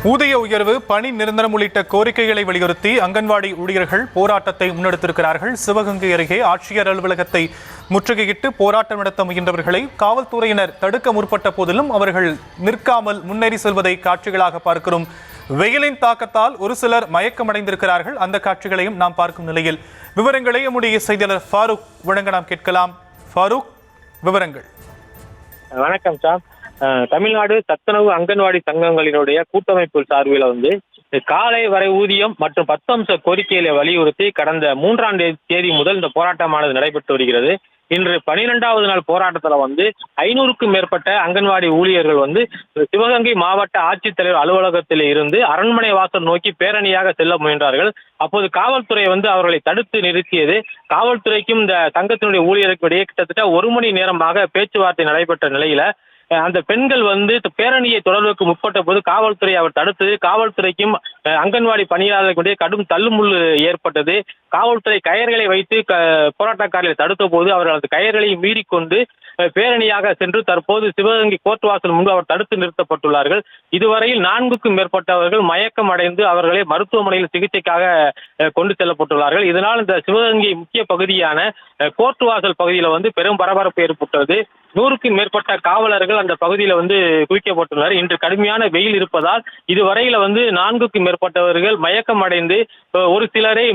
ஊதிய உயர்வு, பணி நிரந்தரம் உள்ளிட்ட கோரிக்கைகளை வலியுறுத்தி அங்கன்வாடி ஊழியர்கள் போராட்டத்தை முன்னெடுத்திருக்கிறார்கள். சிவகங்கை அருகே ஆட்சியர் அலுவலகத்தை முற்றுகையிட்டு போராட்டம் நடத்த முயன்றவர்களை காவல்துறையினர் தடுக்க முற்பட்ட போதிலும் அவர்கள் நிற்காமல் முன்னேறி செல்வதை காட்சிகளாக பார்க்கிறோம். வெயிலின் தாக்கத்தால் ஒரு சிலர் மயக்கமடைந்திருக்கிறார்கள். அந்த காட்சிகளையும் நாம் பார்க்கும் நிலையில் விவரங்களை நம்முடைய செய்தியாளர் ஃபாரூக் வழங்க நாம் கேட்கலாம். ஃபாரூக், விவரங்கள். வணக்கம் சார். தமிழ்நாடு சத்துணவு அங்கன்வாடி சங்கங்களினுடைய கூட்டமைப்பு சார்பில் காலை வரை ஊதியம் மற்றும் 10 அம்ச கோரிக்கைகளை வலியுறுத்தி கடந்த 3ஆம் தேதி முதல் இந்த போராட்டமானது நடைபெற்று வருகிறது. இன்று 12வது நாள் போராட்டத்தில் 500க்கும் மேற்பட்ட அங்கன்வாடி ஊழியர்கள் சிவகங்கை மாவட்ட ஆட்சித்தலைவர் அலுவலகத்தில் இருந்து அரண்மனை வாசல் நோக்கி பேரணியாக செல்ல முயன்றார்கள். அப்போது காவல்துறை அவர்களை தடுத்து நிறுத்தியது. காவல்துறைக்கும் இந்த சங்கத்தினுடைய ஊழியருக்கு இடையே கிட்டத்தட்ட 1 மணி நேரமாக பேச்சுவார்த்தை நடைபெற்ற நிலையில அந்த பெண்கள் பேரணியை தொடர்வதற்கு முற்பட்ட போது காவல்துறை அவர் தடுத்தது. காவல்துறைக்கும் அங்கன்வாடி பணியாளர்களுடைய கடும் தள்ளுமுள்ளு ஏற்பட்டது. காவல்துறை கயர்களை வைத்து போராட்டக்காரர்களை தடுத்த போது அவர்கள் அந்த கயர்களை மீறிக்கொண்டு பேரணியாக சென்று தற்போது சிவகங்கை கோர்ட் வாசல் முன்பு அவர் தடுத்து நிறுத்தப்பட்டுள்ளார்கள். இதுவரையில் 4க்கும் மேற்பட்டவர்கள் மயக்கம் அடைந்து அவர்களை மருத்துவமனையில் சிகிச்சைக்காக கொண்டு செல்லப்பட்டுள்ளார்கள். இதனால் இந்த சிவகங்கை முக்கிய பகுதியான கோர்ட் வாசல் பகுதியில் பெரும் பரபரப்பு ஏற்பட்டது. 100க்கும் மேற்பட்ட காவலர்கள் அந்த பகுதியில் குவிக்கப்பட்டுள்ளனர். இன்று கடுமையான வெயில் இருப்பதால் இதுவரையில் 4க்கும் மேற்பட்டவர்கள் மயக்கம் அடைந்து ஒரு சிலரை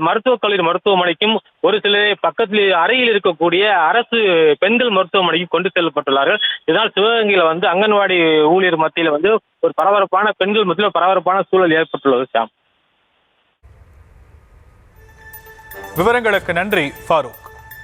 மருத்துவக் கல்லூரி மருத்துவமனைக்கும், ஒரு சிலரை பக்கத்தில் அருகில் இருக்கக்கூடிய அரசு பெண்கள் மருத்துவமனைக்கும் கொண்டு செல்லப்பட்டுள்ளார்கள். இதனால் சிவகங்கையில் அங்கன்வாடி ஊழியர் மத்தியில் ஒரு பரபரப்பான பெண்கள் மத்தியில் பரபரப்பான சூழல் ஏற்பட்டுள்ளது. சாம், விவரங்களுக்கு நன்றி ஃபாரூக்.